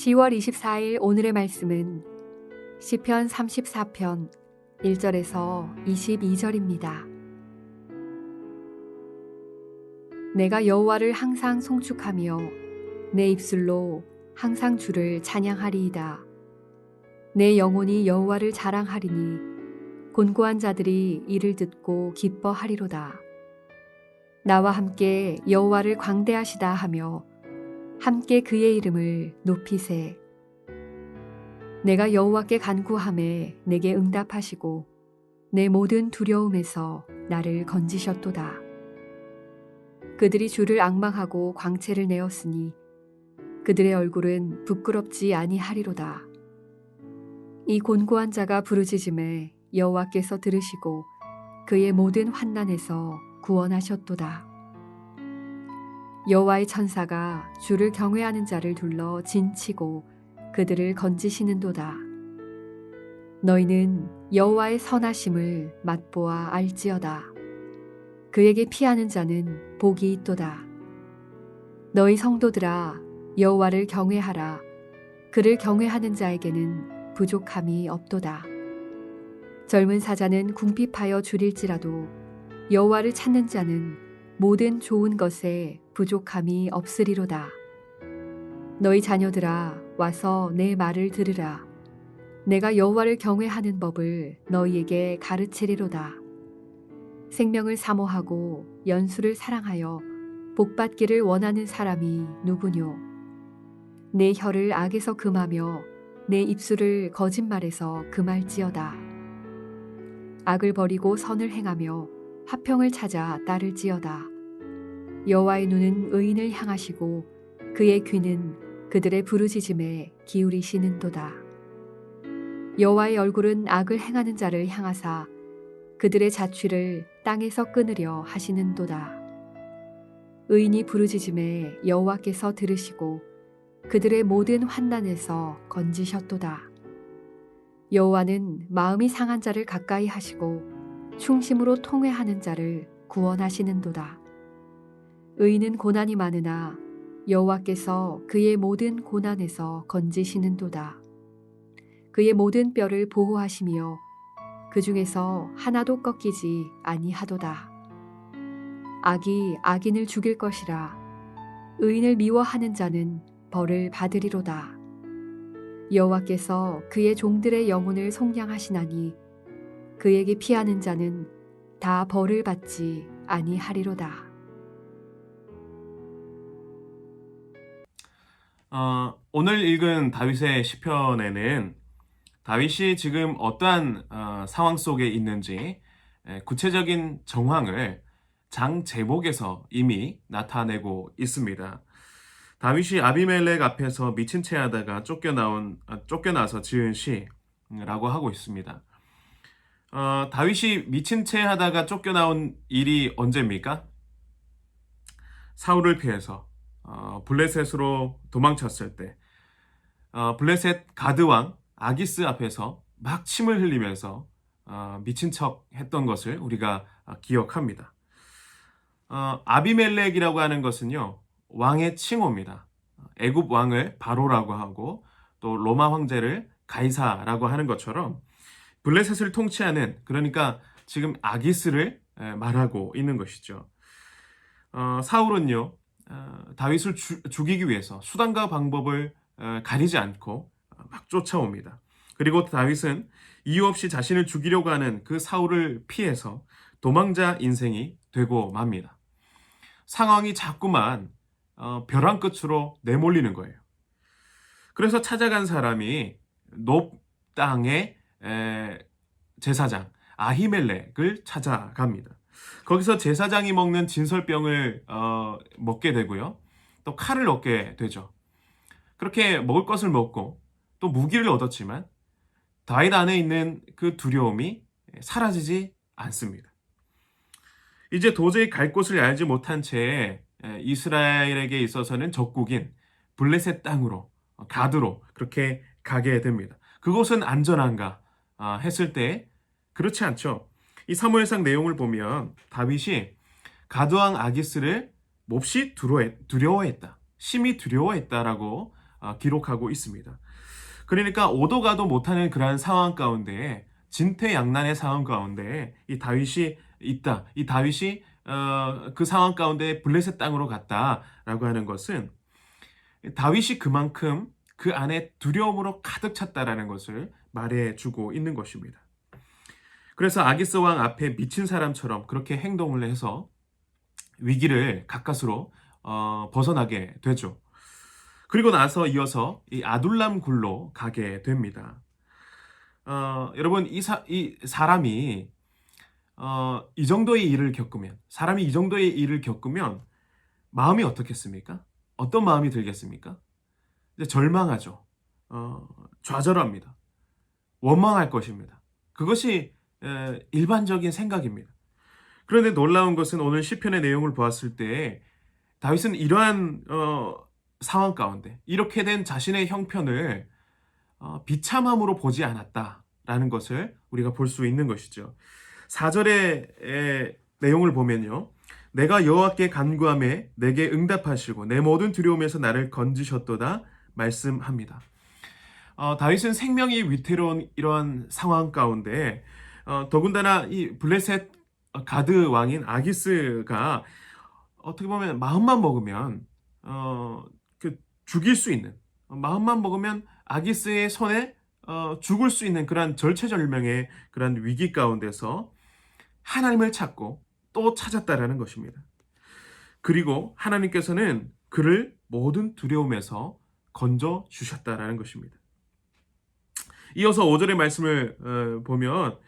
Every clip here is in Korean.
10월 24일 오늘의 말씀은 시편 34편 1절에서 22절입니다. 내가 여호와를 항상 송축하며 내 입술로 항상 주를 찬양하리이다. 내 영혼이 여호와를 자랑하리니 곤고한 자들이 이를 듣고 기뻐하리로다. 나와 함께 여호와를 광대하시다 하며 함께 그의 이름을 높이세. 내가 여호와께 간구하매 내게 응답하시고 내 모든 두려움에서 나를 건지셨도다. 그들이 주를 앙망하고 광채를 내었으니 그들의 얼굴은 부끄럽지 아니하리로다. 이 곤고한 자가 부르짖음에 여호와께서 들으시고 그의 모든 환난에서 구원하셨도다. 여호와의 천사가 주를 경외하는 자를 둘러 진치고 그들을 건지시는도다. 너희는 여호와의 선하심을 맛보아 알지어다. 그에게 피하는 자는 복이 있도다. 너희 성도들아 여호와를 경외하라. 그를 경외하는 자에게는 부족함이 없도다. 젊은 사자는 궁핍하여 줄일지라도 여호와를 찾는 자는 모든 좋은 것에 부족함이 없으리로다. 너희 자녀들아 와서 내 말을 들으라. 내가 여호와를 경외하는 법을 너희에게 가르치리로다. 생명을 사모하고 연수를 사랑하여 복받기를 원하는 사람이 누구뇨? 내 혀를 악에서 금하며 내 입술을 거짓말에서 금할지어다. 악을 버리고 선을 행하며 화평을 찾아 따를지어다. 여호와의 눈은 의인을 향하시고 그의 귀는 그들의 부르짖음에 기울이시는도다. 여호와의 얼굴은 악을 행하는 자를 향하사 그들의 자취를 땅에서 끊으려 하시는도다. 의인이 부르짖음에 여호와께서 들으시고 그들의 모든 환난에서 건지셨도다. 여호와는 마음이 상한 자를 가까이 하시고 충심으로 통회하는 자를 구원하시는도다. 의인은 고난이 많으나 여호와께서 그의 모든 고난에서 건지시는도다. 그의 모든 뼈를 보호하시며 그 중에서 하나도 꺾이지 아니하도다. 악이 악인을 죽일 것이라. 의인을 미워하는 자는 벌을 받으리로다. 여호와께서 그의 종들의 영혼을 속량하시나니 그에게 피하는 자는 다 벌을 받지 아니하리로다. 오늘 읽은 다윗의 시편에는 다윗이 지금 어떠한 상황 속에 있는지 구체적인 정황을 장제목에서 이미 나타내고 있습니다. 다윗이 아비멜렉 앞에서 미친 채 하다가 쫓겨나서 지은 시라고 하고 있습니다. 다윗이 미친 채 하다가 쫓겨나온 일이 언제입니까? 사울을 피해서 블레셋으로 도망쳤을 때 블레셋 가드왕 아기스 앞에서 막 침을 흘리면서 미친 척 했던 것을 우리가 기억합니다. 아비멜렉이라고 하는 것은요, 왕의 칭호입니다. 애굽 왕을 바로라고 하고 또 로마 황제를 가이사라고 하는 것처럼 블레셋을 통치하는, 그러니까 지금 아기스를 말하고 있는 것이죠. 사울은요, 다윗을 죽이기 위해서 수단과 방법을 가리지 않고 막 쫓아옵니다. 그리고 다윗은 이유 없이 자신을 죽이려고 하는 그 사울을 피해서 도망자 인생이 되고 맙니다. 상황이 자꾸만 벼랑 끝으로 내몰리는 거예요. 그래서 찾아간 사람이 높 땅의 제사장 아히멜렉을 찾아갑니다. 거기서 제사장이 먹는 진설병을 먹게 되고요. 또 칼을 얻게 되죠. 그렇게 먹을 것을 먹고 또 무기를 얻었지만 다윗 안에 있는 그 두려움이 사라지지 않습니다. 이제 도저히 갈 곳을 알지 못한 채 이스라엘에게 있어서는 적국인 블레셋 땅으로, 가드로 그렇게 가게 됩니다. 그곳은 안전한가 했을 때 그렇지 않죠. 이 사무엘상 내용을 보면 다윗이 가드왕 아기스를 몹시 두려워했다, 심히 두려워했다라고 기록하고 있습니다. 그러니까 오도 가도 못하는 그러한 상황 가운데에 진퇴양난의 상황 가운데 이 다윗이 있다. 이 다윗이 그 상황 가운데 블레셋 땅으로 갔다라고 하는 것은 다윗이 그만큼 그 안에 두려움으로 가득 찼다라는 것을 말해주고 있는 것입니다. 그래서 아기스 왕 앞에 미친 사람처럼 그렇게 행동을 해서 위기를 가까스로 벗어나게 되죠. 그리고 나서 이어서 이 아둘람 굴로 가게 됩니다. 여러분 이 사람이 이 정도의 일을 겪으면 사람이 이 정도의 일을 겪으면 마음이 어떻겠습니까? 어떤 마음이 들겠습니까? 이제 절망하죠. 좌절합니다. 원망할 것입니다. 그것이 일반적인 생각입니다. 그런데 놀라운 것은 오늘 시편의 내용을 보았을 때 다윗은 이러한 상황 가운데 이렇게 된 자신의 형편을 비참함으로 보지 않았다라는 것을 우리가 볼 수 있는 것이죠. 4절의 내용을 보면요. 내가 여호와께 간구하매 내게 응답하시고 내 모든 두려움에서 나를 건지셨도다 말씀합니다. 다윗은 생명이 위태로운 이러한 상황 가운데 더군다나 이 블레셋 가드 왕인 아기스가 어떻게 보면 마음만 먹으면 죽일 수 있는 마음만 먹으면 아기스의 손에 죽을 수 있는 그러한 절체절명의 그러한 위기 가운데서 하나님을 찾고 또 찾았다라는 것입니다. 그리고 하나님께서는 그를 모든 두려움에서 건져 주셨다라는 것입니다. 이어서 5절의 말씀을 보면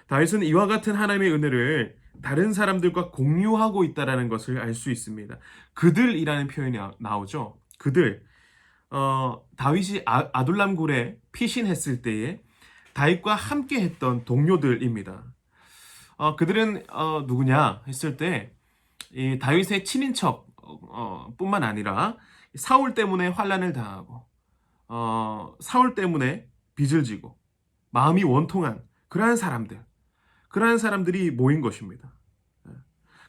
다윗은 이와 같은 하나님의 은혜를 다른 사람들과 공유하고 있다라는 것을 알 수 있습니다. 그들이라는 표현이 나오죠. 그들. 다윗이 아둘람 굴에 피신했을 때에 다윗과 함께 했던 동료들입니다. 그들은 누구냐 했을 때 이 다윗의 친인척 뿐만 아니라 사울 때문에 환난을 당하고 사울 때문에 빚을 지고 마음이 원통한 그러한 사람들이 모인 것입니다.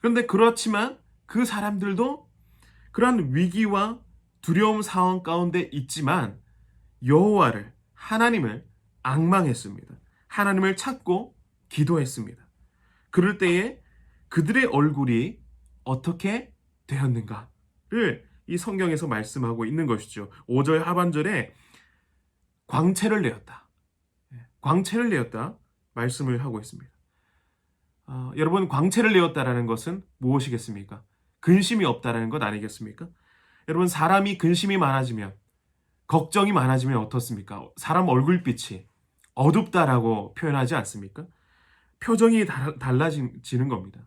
그런데 그렇지만 그 사람들도 그러한 위기와 두려움 상황 가운데 있지만 여호와를 하나님을 앙망했습니다. 하나님을 찾고 기도했습니다. 그럴 때에 그들의 얼굴이 어떻게 되었는가를 이 성경에서 말씀하고 있는 것이죠. 5절 하반절에 광채를 내었다 말씀을 하고 있습니다. 여러분 광채를 내었다라는 것은 무엇이겠습니까? 근심이 없다라는 것 아니겠습니까? 여러분 사람이 근심이 많아지면 걱정이 많아지면 어떻습니까? 사람 얼굴빛이 어둡다라고 표현하지 않습니까? 표정이 달라지는 겁니다.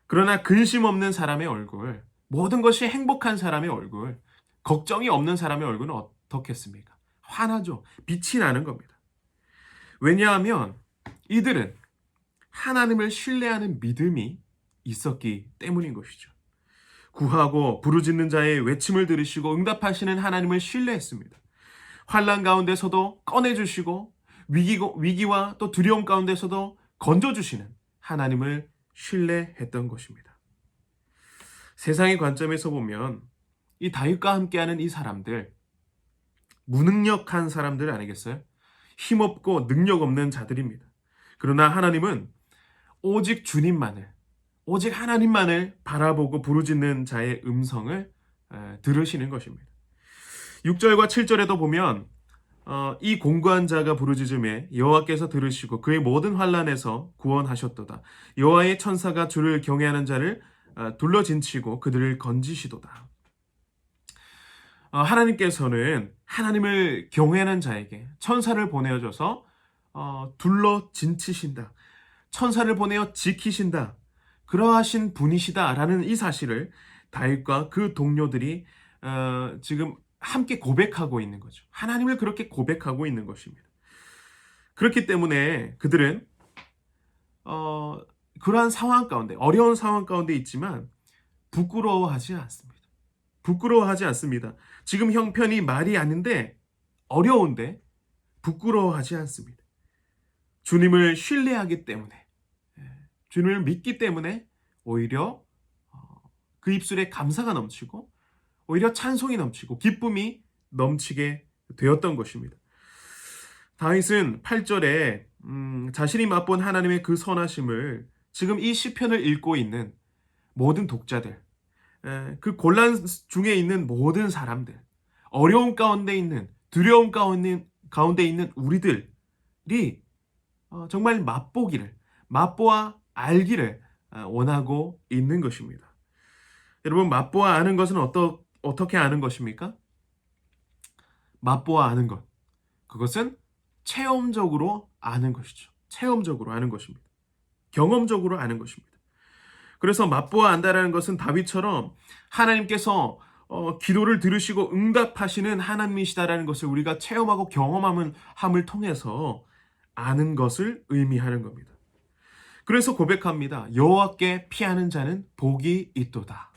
그러나 근심 없는 사람의 얼굴, 모든 것이 행복한 사람의 얼굴, 걱정이 없는 사람의 얼굴은 어떻겠습니까? 환하죠. 빛이 나는 겁니다. 왜냐하면 이들은 하나님을 신뢰하는 믿음이 있었기 때문인 것이죠. 구하고 부르짖는 자의 외침을 들으시고 응답하시는 하나님을 신뢰했습니다. 환난 가운데서도 꺼내주시고 위기와 또 두려움 가운데서도 건져주시는 하나님을 신뢰했던 것입니다. 세상의 관점에서 보면 이 다윗과 함께하는 이 사람들 무능력한 사람들 아니겠어요? 힘없고 능력 없는 자들입니다. 그러나 하나님은 오직 주님만을 오직 하나님만을 바라보고 부르짖는 자의 음성을 들으시는 것입니다. 6절과 7절에도 보면 이 공고한 자가 부르짖음에 여호와께서 들으시고 그의 모든 환난에서 구원하셨도다. 여호와의 천사가 주를 경외하는 자를 둘러진치고 그들을 건지시도다. 하나님께서는 하나님을 경외하는 자에게 천사를 보내어줘서 둘러진치신다. 천사를 보내어 지키신다. 그러하신 분이시다라는 이 사실을 다윗과 그 동료들이 지금 함께 고백하고 있는 거죠. 하나님을 그렇게 고백하고 있는 것입니다. 그렇기 때문에 그들은 그러한 상황 가운데 어려운 상황 가운데 있지만 부끄러워하지 않습니다. 지금 형편이 말이 아닌데 어려운데 부끄러워하지 않습니다. 주님을 신뢰하기 때문에 주님을 믿기 때문에 오히려 그 입술에 감사가 넘치고 오히려 찬송이 넘치고 기쁨이 넘치게 되었던 것입니다. 다윗은 8절에 자신이 맛본 하나님의 그 선하심을 지금 이 시편을 읽고 있는 모든 독자들, 그 곤란 중에 있는 모든 사람들, 어려움 가운데 있는, 두려움 가운데 있는 우리들이 정말 맛보기를, 맛보아 알기를 원하고 있는 것입니다. 여러분, 맛보아 아는 것은 어떻게 아는 것입니까? 맛보아 아는 것, 그것은 체험적으로 아는 것이죠. 체험적으로 아는 것입니다. 경험적으로 아는 것입니다. 그래서 맛보아 안다라는 것은 다윗처럼 하나님께서 기도를 들으시고 응답하시는 하나님이시다라는 것을 우리가 체험하고 경험함을 통해서 아는 것을 의미하는 겁니다. 그래서 고백합니다. 여호와께 피하는 자는 복이 있도다.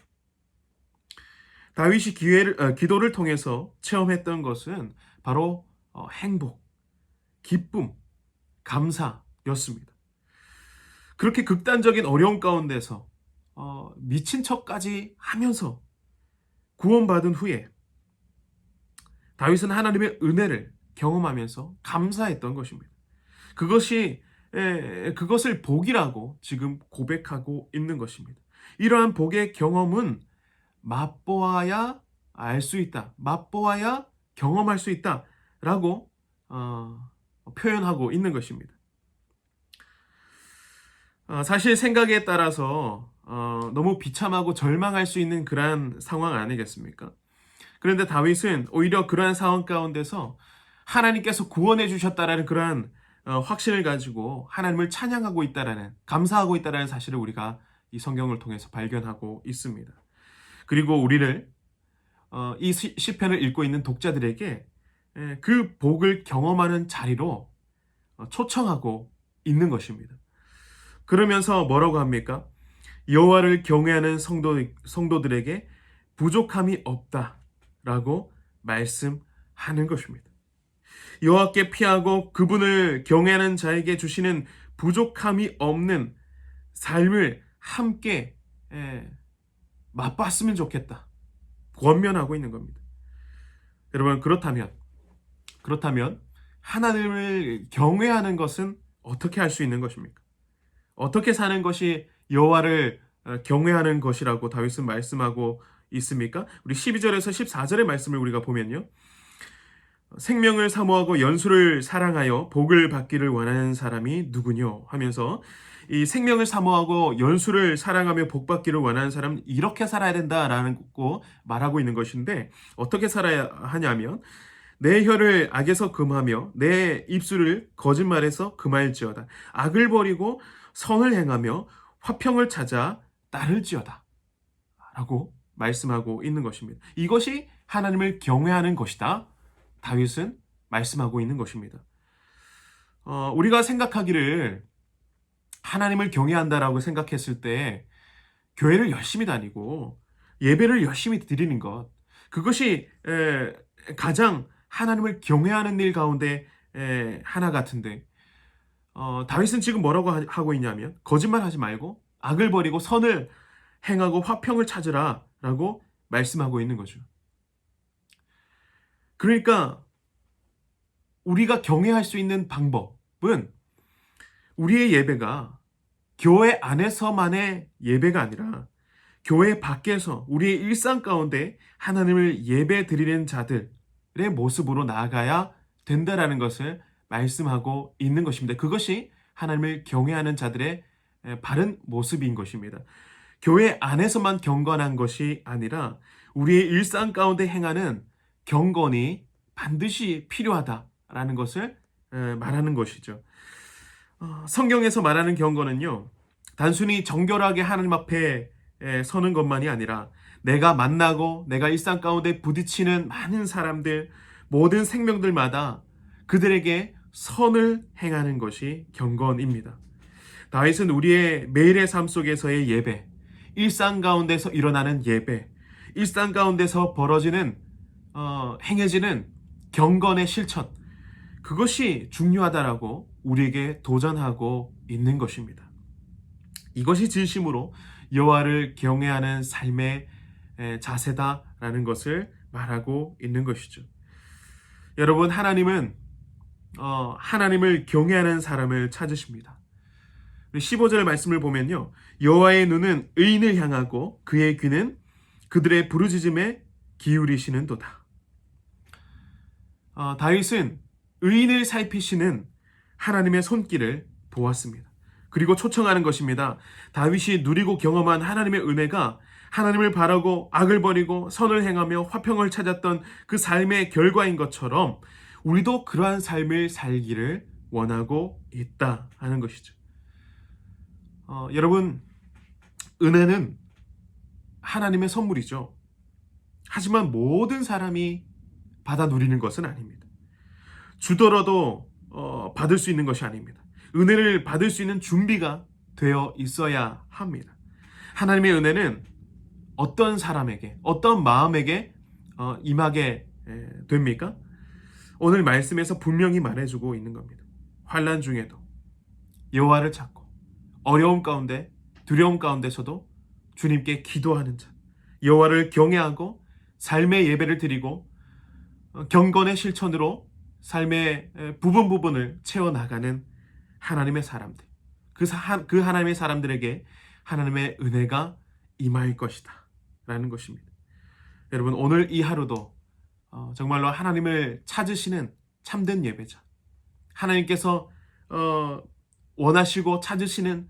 다윗이 기도를 통해서 체험했던 것은 바로 행복, 기쁨, 감사였습니다. 그렇게 극단적인 어려움 가운데서 미친 척까지 하면서 구원받은 후에 다윗은 하나님의 은혜를 경험하면서 감사했던 것입니다. 그것을 복이라고 지금 고백하고 있는 것입니다. 이러한 복의 경험은 맛보아야 알 수 있다. 맛보아야 경험할 수 있다라고 표현하고 있는 것입니다. 사실 생각에 따라서 너무 비참하고 절망할 수 있는 그러한 상황 아니겠습니까? 그런데 다윗은 오히려 그러한 상황 가운데서 하나님께서 구원해 주셨다라는 그러한 확신을 가지고 하나님을 찬양하고 있다라는, 감사하고 있다라는 사실을 우리가 이 성경을 통해서 발견하고 있습니다. 그리고 우리를 이 시편을 읽고 있는 독자들에게 그 복을 경험하는 자리로 초청하고 있는 것입니다. 그러면서 뭐라고 합니까? 여호와를 경외하는 성도들에게 부족함이 없다라고 말씀하는 것입니다. 여호와께 피하고 그분을 경외하는 자에게 주시는 부족함이 없는 삶을 함께 맛봤으면 좋겠다. 권면하고 있는 겁니다. 여러분, 그렇다면 하나님을 경외하는 것은 어떻게 할 수 있는 것입니까? 어떻게 사는 것이 여호와를 경외하는 것이라고 다윗은 말씀하고 있습니까? 우리 12절에서 14절의 말씀을 우리가 보면요. 생명을 사모하고 연수를 사랑하여 복을 받기를 원하는 사람이 누구뇨? 하면서 이 생명을 사모하고 연수를 사랑하며 복 받기를 원하는 사람은 이렇게 살아야 된다라고 말하고 있는 것인데, 어떻게 살아야 하냐면 내 혀를 악에서 금하며 내 입술을 거짓말에서 금할지어다. 악을 버리고 선을 행하며 화평을 찾아 따를지어다 라고 말씀하고 있는 것입니다. 이것이 하나님을 경외하는 것이다. 다윗은 말씀하고 있는 것입니다. 우리가 생각하기를 하나님을 경외한다라고 생각했을 때 교회를 열심히 다니고 예배를 열심히 드리는 것, 그것이 가장 하나님을 경외하는 일 가운데 하나 같은데, 다윗은 지금 뭐라고 하고 있냐면 거짓말하지 말고 악을 버리고 선을 행하고 화평을 찾으라 라고 말씀하고 있는 거죠. 그러니까 우리가 경외할 수 있는 방법은 우리의 예배가 교회 안에서만의 예배가 아니라 교회 밖에서 우리의 일상 가운데 하나님을 예배 드리는 자들의 모습으로 나아가야 된다라는 것을 말씀하고 있는 것입니다. 그것이 하나님을 경외하는 자들의 바른 모습인 것입니다. 교회 안에서만 경건한 것이 아니라 우리의 일상 가운데 행하는 경건이 반드시 필요하다라는 것을 말하는 것이죠. 성경에서 말하는 경건은요, 단순히 정결하게 하나님 앞에 서는 것만이 아니라 내가 만나고 내가 일상 가운데 부딪히는 많은 사람들, 모든 생명들마다 그들에게 선을 행하는 것이 경건입니다. 다윗은 우리의 매일의 삶 속에서의 예배, 일상 가운데서 일어나는 예배, 일상 가운데서 벌어지는 행해지는 경건의 실천, 그것이 중요하다라고 우리에게 도전하고 있는 것입니다. 이것이 진심으로 여호와를 경외하는 삶의 자세다라는 것을 말하고 있는 것이죠. 여러분, 하나님은 하나님을 경외하는 사람을 찾으십니다. 15절 말씀을 보면요, 여호와의 눈은 의인을 향하고 그의 귀는 그들의 부르짖음에 기울이시는도다. 다윗은 의인을 살피시는 하나님의 손길을 보았습니다. 그리고 초청하는 것입니다. 다윗이 누리고 경험한 하나님의 은혜가 하나님을 바라고 악을 버리고 선을 행하며 화평을 찾았던 그 삶의 결과인 것처럼 우리도 그러한 삶을 살기를 원하고 있다 하는 것이죠. 여러분, 은혜는 하나님의 선물이죠. 하지만 모든 사람이 받아 누리는 것은 아닙니다. 주더라도 받을 수 있는 것이 아닙니다. 은혜를 받을 수 있는 준비가 되어 있어야 합니다. 하나님의 은혜는 어떤 사람에게, 어떤 마음에게 임하게 됩니까? 오늘 말씀에서 분명히 말해주고 있는 겁니다. 환난 중에도 여호와를 찾고 어려움 가운데, 두려움 가운데서도 주님께 기도하는 자, 여호와를 경외하고 삶의 예배를 드리고 경건의 실천으로 삶의 부분을 채워나가는 하나님의 사람들, 그 하나님의 사람들에게 하나님의 은혜가 임할 것이다 라는 것입니다. 여러분, 오늘 이 하루도 정말로 하나님을 찾으시는 참된 예배자, 하나님께서 원하시고 찾으시는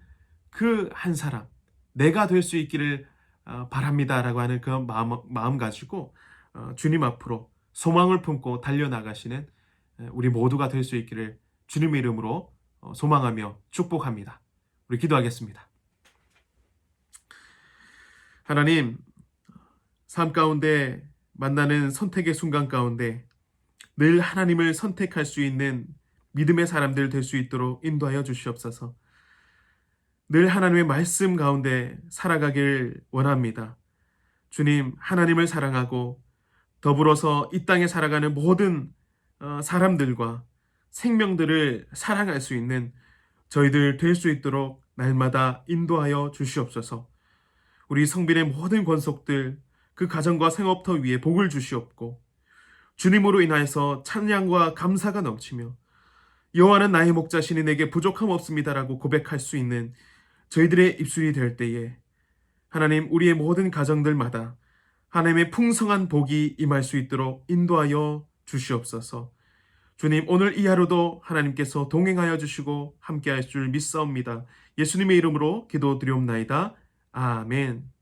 그 한 사람, 내가 될 수 있기를 바랍니다라고 하는 그 마음 가지고 주님 앞으로 소망을 품고 달려나가시는 우리 모두가 될 수 있기를 주님의 이름으로 소망하며 축복합니다. 우리 기도하겠습니다. 하나님, 삶 가운데 만나는 선택의 순간 가운데 늘 하나님을 선택할 수 있는 믿음의 사람들 될 수 있도록 인도하여 주시옵소서. 늘 하나님의 말씀 가운데 살아가길 원합니다. 주님, 하나님을 사랑하고 더불어서 이 땅에 살아가는 모든 사람들과 생명들을 사랑할 수 있는 저희들 될 수 있도록 날마다 인도하여 주시옵소서. 우리 성빈의 모든 권속들, 그 가정과 생업터 위에 복을 주시옵고 주님으로 인하여서 찬양과 감사가 넘치며 여호와는 나의 목자시니 내게 부족함 없습니다라고 고백할 수 있는 저희들의 입술이 될 때에 하나님, 우리의 모든 가정들마다 하나님의 풍성한 복이 임할 수 있도록 인도하여 주시옵소서. 주님, 오늘 이 하루도 하나님께서 동행하여 주시고 함께 하실 줄 믿사옵니다. 예수님의 이름으로 기도드리옵나이다. 아멘.